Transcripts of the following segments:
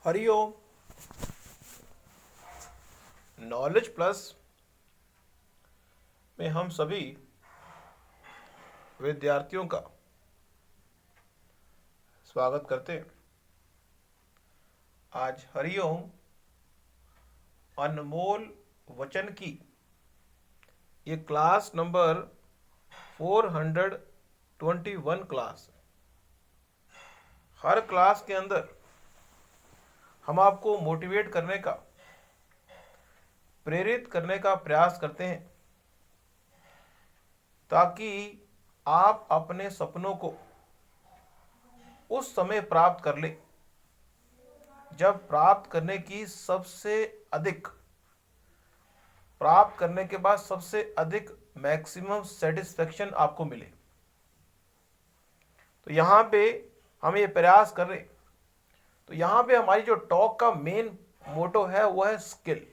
Hariom. Knowledge plus में हम सभी विद्यार्थियों का स्वागत करते हैं। आज हरिओम अनमोल वचन की ये क्लास नंबर 421 क्लास। हर क्लास के अंदर हम आपको मोटिवेट करने का, प्रेरित करने का प्रयास करते हैं ताकि आप अपने सपनों को उस समय प्राप्त कर लें जब प्राप्त करने की सबसे अधिक, प्राप्त करने के बाद सबसे अधिक मैक्सिमम सेटिस्फेक्शन आपको मिले। तो यहाँ पे हम ये प्रयास कर रहे। तो यहाँ पे हमारी जो टॉक का मेन मोटो है वो है स्किल।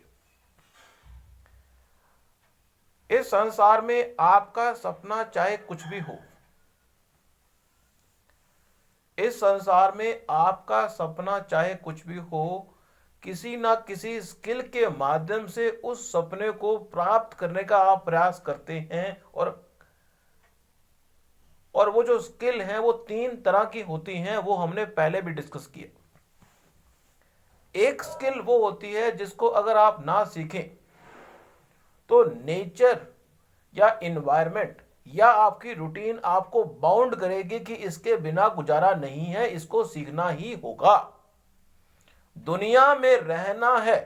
इस संसार में आपका सपना चाहे कुछ भी हो, इस संसार में आपका सपना चाहे कुछ भी हो, किसी ना किसी स्किल के माध्यम से उस सपने को प्राप्त करने का आप प्रयास करते हैं। और वो जो स्किल है वो 3 तरह की होती हैं, वो हमने पहले भी डिस्कस किया। एक स्किल वो होती है जिसको अगर आप ना सीखें तो नेचर या इन्वायरमेंट या आपकी रूटीन आपको बाउंड करेगी कि इसके बिना गुजारा नहीं है, इसको सीखना ही होगा। दुनिया में रहना है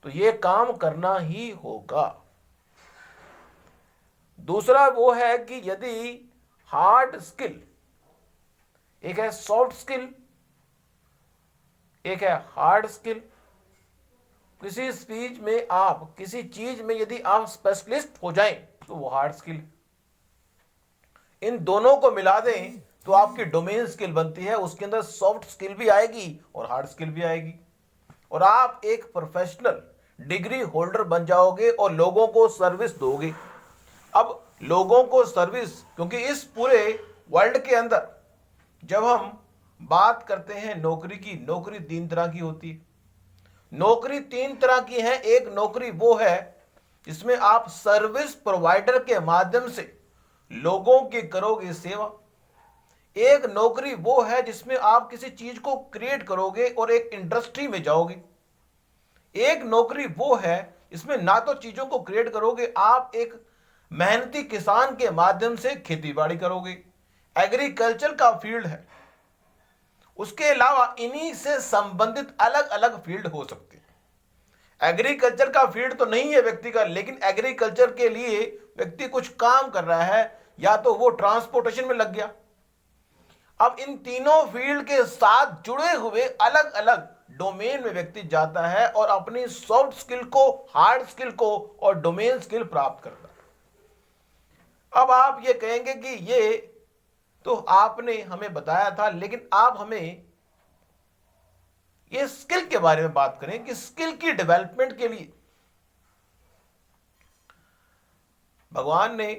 तो ये काम करना ही होगा। दूसरा वो है कि यदि हार्ड स्किल, एक है सॉफ्ट स्किल, एक है हार्ड स्किल। किसी चीज में आप, किसी चीज में यदि आप स्पेशलिस्ट हो जाएं तो वो हार्ड स्किल। इन दोनों को मिला दें तो आपकी डोमेन स्किल बनती है। उसके अंदर सॉफ्ट स्किल भी आएगी और हार्ड स्किल भी आएगी और आप एक प्रोफेशनल डिग्री होल्डर बन जाओगे और लोगों को सर्विस दोगे। अब लोगों को सर्विस, क्योंकि इस पूरे वर्ल्ड के अंदर जब हम बात करते हैं नौकरी की, नौकरी 3 तरह की होती है। नौकरी 3 तरह की है। एक नौकरी वो है जिसमें आप सर्विस प्रोवाइडर के माध्यम से लोगों की करोगे सेवा। एक नौकरी वो है जिसमें आप किसी चीज को क्रिएट करोगे और एक इंडस्ट्री में जाओगे। एक नौकरी वो है इसमें ना तो चीजों को क्रिएट करोगे, आप एक मेहनती किसान के माध्यम से खेती बाड़ी करोगे। एग्रीकल्चर का फील्ड है। उसके अलावा इन्हीं से संबंधित अलग अलग फील्ड हो सकते हैं। एग्रीकल्चर का फील्ड तो नहीं है व्यक्ति का, लेकिन एग्रीकल्चर के लिए व्यक्ति कुछ काम कर रहा है, या तो वो ट्रांसपोर्टेशन में लग गया। अब इन तीनों फील्ड के साथ जुड़े हुए अलग अलग डोमेन में व्यक्ति जाता है और अपनी सॉफ्ट स्किल को, हार्ड स्किल को और डोमेन स्किल प्राप्त करता है। अब आप ये कहेंगे कि ये तो आपने हमें बताया था, लेकिन आप हमें ये स्किल के बारे में बात करें कि स्किल की डेवलपमेंट के लिए भगवान ने,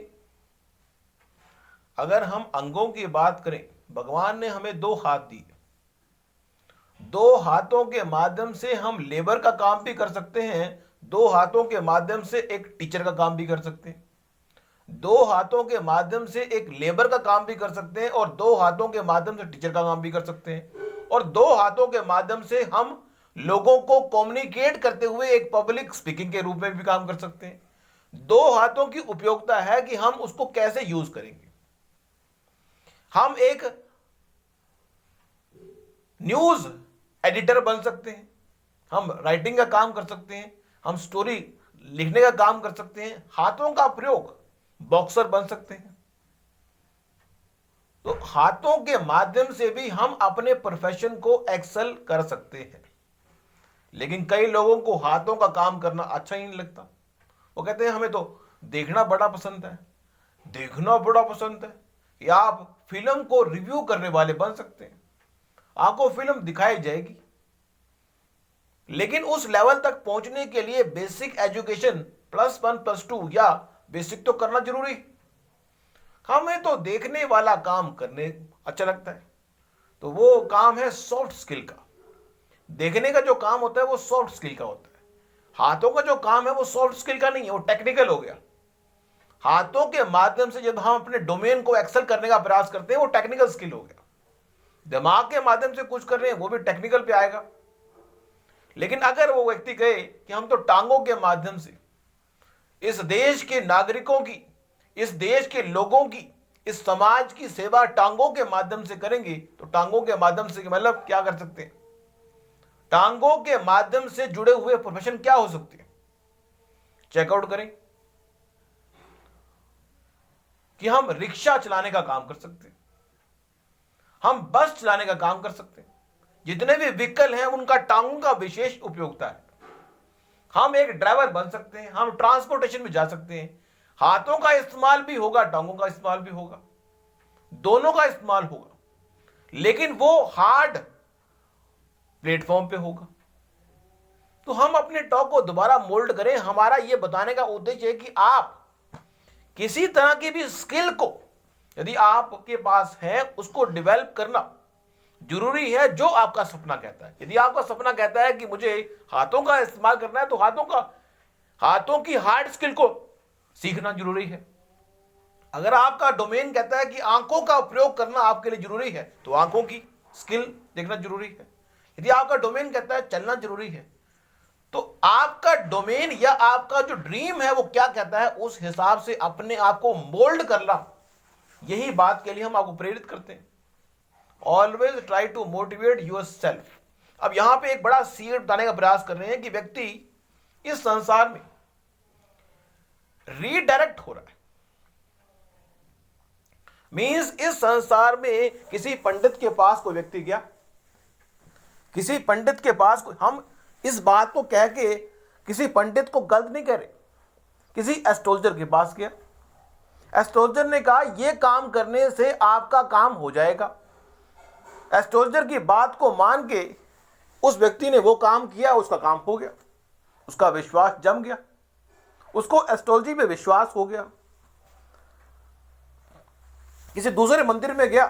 अगर हम अंगों की बात करें, भगवान ने हमें 2 हाथ दिए। 2 हाथों के माध्यम से हम लेबर का काम भी कर सकते हैं, 2 हाथों के माध्यम से एक टीचर का काम भी कर सकते हैं, 2 हाथों के माध्यम से एक लेबर का काम भी कर सकते हैं और 2 हाथों के माध्यम से टीचर का काम भी कर सकते हैं, और 2 हाथों के माध्यम से हम लोगों को कम्युनिकेट करते हुए एक पब्लिक स्पीकिंग के रूप में भी काम कर सकते हैं। 2 हाथों की उपयोगिता है कि हम उसको कैसे यूज करेंगे। हम एक न्यूज एडिटर बन सकते हैं, हम राइटिंग का काम कर सकते हैं, हम स्टोरी लिखने का काम कर सकते हैं। हाथों का प्रयोग, बॉक्सर बन सकते हैं। तो हाथों के माध्यम से भी हम अपने प्रोफेशन को एक्सेल कर सकते हैं। लेकिन कई लोगों को हाथों का काम करना अच्छा ही नहीं लगता। वो कहते हैं हमें तो देखना बड़ा पसंद है, देखना बड़ा पसंद है। या आप फिल्म को रिव्यू करने वाले बन सकते हैं, आपको फिल्म दिखाई जाएगी, लेकिन उस लेवल तक पहुंचने के लिए बेसिक एजुकेशन +1 +2 या बेसिक तो करना जरूरी। हमें तो देखने वाला काम करने अच्छा लगता है, तो वो काम है सॉफ्ट स्किल का। देखने का जो काम होता है वो सॉफ्ट स्किल का होता है। हाथों का जो काम है वो सॉफ्ट स्किल का नहीं है, वो टेक्निकल हो गया। हाथों के माध्यम से जब हम अपने डोमेन को एक्सेल करने का प्रयास करते हैं वो टेक्निकल स्किल हो गया। दिमाग के माध्यम से कुछ कर रहे हैं वो भी टेक्निकल पे आएगा। लेकिन अगर वो व्यक्ति कहे कि हम तो टांगों के माध्यम से इस देश के नागरिकों की, इस देश के लोगों की, इस समाज की सेवा टांगों के माध्यम से करेंगे, तो टांगों के माध्यम से मतलब क्या कर सकते हैं? टांगों के माध्यम से जुड़े हुए प्रोफेशन क्या हो सकते हैं? चेकआउट करें कि हम रिक्शा चलाने का काम कर सकते हैं, हम बस चलाने का काम कर सकते हैं। जितने भी व्हीकल हैं उनका टांगों का विशेष उपयोगिता है। हम एक ड्राइवर बन सकते हैं, हम ट्रांसपोर्टेशन में जा सकते हैं। हाथों का इस्तेमाल भी होगा, टांगों का इस्तेमाल भी होगा, दोनों का इस्तेमाल होगा, लेकिन वो हार्ड प्लेटफॉर्म पे होगा। तो हम अपने टॉक को दोबारा मोल्ड करें। हमारा यह बताने का उद्देश्य है कि आप किसी तरह की भी स्किल को यदि आपके पास है उसको डेवलप करना जरूरी है, जो आपका सपना कहता है। यदि आपका सपना कहता है कि मुझे हाथों का इस्तेमाल करना है, तो हाथों की हार्ड स्किल को सीखना जरूरी है। अगर आपका डोमेन कहता है कि आंखों का उपयोग करना आपके लिए जरूरी है, तो आंखों की स्किल देखना जरूरी है। यदि आपका डोमेन कहता है चलना जरूरी है, तो आपका डोमेन या आपका जो ड्रीम है वो क्या कहता है, उस हिसाब से अपने आप को मोल्ड करना, यही बात के लिए हम आपको प्रेरित करते हैं। Always try to motivate yourself. अब यहां पे एक बड़ा सीड बताने का प्रयास कर रहे हैं कि व्यक्ति इस संसार में रीडायरेक्ट हो रहा है। मींस इस संसार में किसी पंडित के पास कोई व्यक्ति गया, किसी पंडित के पास हम इस बात को कह के किसी पंडित को गलत नहीं कह रहे। किसी एस्ट्रोलॉजर के पास गया, एस्ट्रोलॉजर ने कहा यह काम करने से आपका काम हो जाएगा। एस्ट्रोलॉजर की बात को मान के उस व्यक्ति ने वो काम किया, उसका काम हो गया, उसका विश्वास जम गया, उसको एस्ट्रोलॉजी पे विश्वास हो गया। किसी दूसरे मंदिर में गया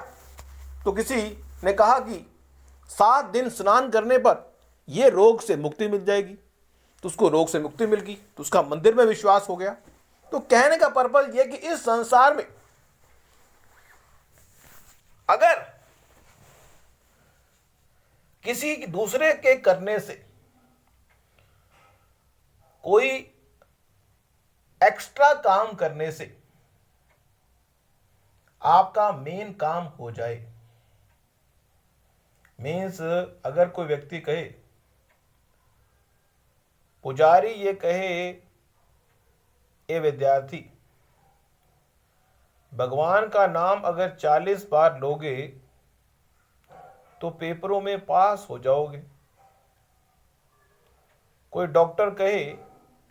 तो किसी ने कहा कि 7 दिन स्नान करने पर यह रोग से मुक्ति मिल जाएगी, तो उसको रोग से मुक्ति मिल गई, तो उसका मंदिर में विश्वास हो गया। तो कहने का पर्पज यह कि इस संसार में अगर किसी दूसरे के करने से कोई एक्स्ट्रा काम करने से आपका मेन काम हो जाए, मीन्स अगर कोई व्यक्ति कहे, पुजारी ये कहे, ए विद्यार्थी, भगवान का नाम अगर 40 बार लोगे तो पेपरों में पास हो जाओगे। कोई डॉक्टर कहे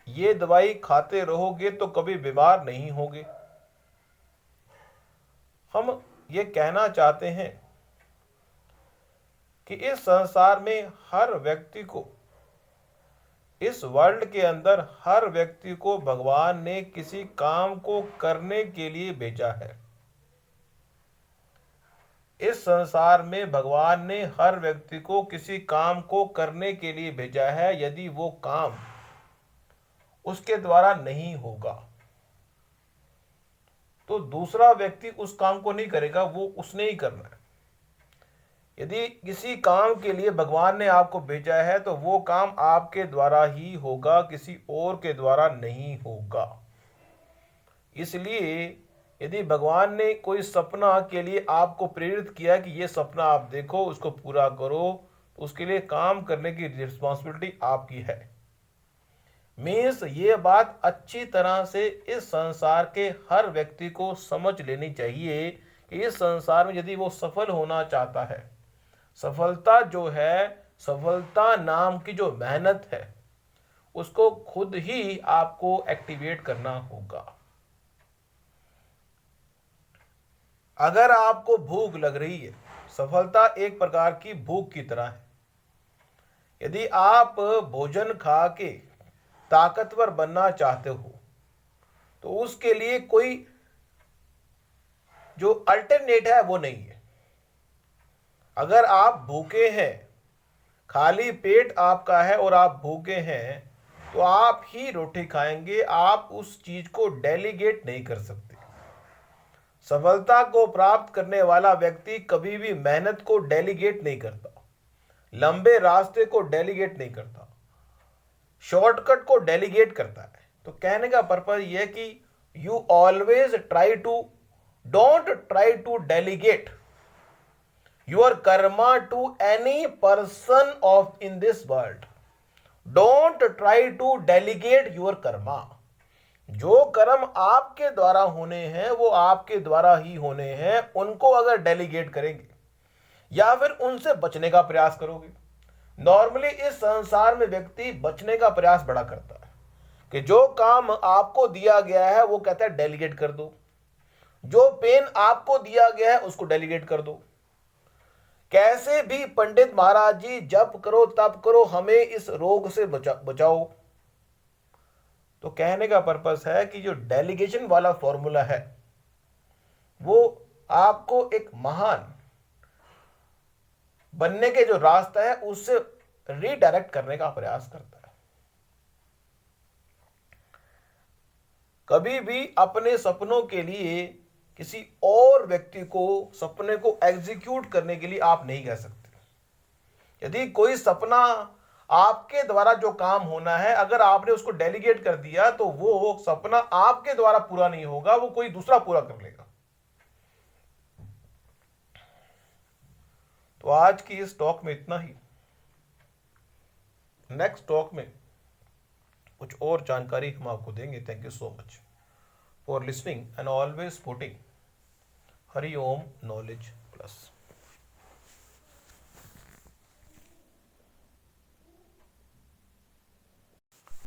ये दवाई खाते रहोगे तो कभी बीमार नहीं होगे। हम ये कहना चाहते हैं कि इस संसार में हर व्यक्ति को, इस वर्ल्ड के अंदर हर व्यक्ति को भगवान ने किसी काम को करने के लिए भेजा है। इस संसार में भगवान ने हर व्यक्ति को किसी काम को करने के लिए भेजा है। यदि वो काम उसके द्वारा नहीं होगा तो दूसरा व्यक्ति उस काम को नहीं करेगा, वो उसने ही करना है। यदि किसी काम के लिए भगवान ने आपको भेजा है तो वो काम आपके द्वारा ही होगा, किसी और के द्वारा नहीं होगा। इसलिए यदि भगवान ने कोई सपना के लिए आपको प्रेरित किया कि ये सपना आप देखो, उसको पूरा करो, तो उसके लिए काम करने की रिस्पॉन्सिबिलिटी आपकी है। मीन्स ये बात अच्छी तरह से इस संसार के हर व्यक्ति को समझ लेनी चाहिए कि इस संसार में यदि वो सफल होना चाहता है, सफलता जो है, सफलता नाम की जो मेहनत है, उसको खुद ही आपको एक्टिवेट करना होगा। अगर आपको भूख लग रही है, सफलता एक प्रकार की भूख की तरह है। यदि आप भोजन खा के ताकतवर बनना चाहते हो तो उसके लिए कोई जो अल्टरनेट है वो नहीं है। अगर आप भूखे हैं खाली पेट आपका है और आप भूखे हैं तो आप ही रोटी खाएंगे, आप उस चीज को डेलीगेट नहीं कर सकते। सफलता को प्राप्त करने वाला व्यक्ति कभी भी मेहनत को डेलीगेट नहीं करता, लंबे रास्ते को डेलीगेट नहीं करता, शॉर्टकट को डेलीगेट करता है। तो कहने का पर्पज यह कि you always try to, don't try to delegate your karma to any person of in this world. Don't try to delegate your karma. जो कर्म आपके द्वारा होने हैं वो आपके द्वारा ही होने हैं। उनको अगर डेलीगेट करेंगे या फिर उनसे बचने का प्रयास करोगे, नॉर्मली इस संसार में व्यक्ति बचने का प्रयास बड़ा करता है कि जो काम आपको दिया गया है वो कहता है डेलीगेट कर दो, जो पेन आपको दिया गया है उसको डेलीगेट कर दो। कैसे भी पंडित महाराज जी जप करो तप करो, हमें इस रोग से बचाओ। तो कहने का पर्पस है कि जो डेलीगेशन वाला फॉर्मूला है वो आपको एक महान बनने के जो रास्ता है उससे रीडायरेक्ट करने का प्रयास करता है। कभी भी अपने सपनों के लिए किसी और व्यक्ति को सपने को एग्जीक्यूट करने के लिए आप नहीं कह सकते। यदि कोई सपना आपके द्वारा जो काम होना है अगर आपने उसको डेलीगेट कर दिया तो वो सपना आपके द्वारा पूरा नहीं होगा, वो कोई दूसरा पूरा कर लेगा। तो आज की इस टॉक में इतना ही। नेक्स्ट टॉक में कुछ और जानकारी हम आपको देंगे। Thank you so much for listening and always supporting Hari Om knowledge plus.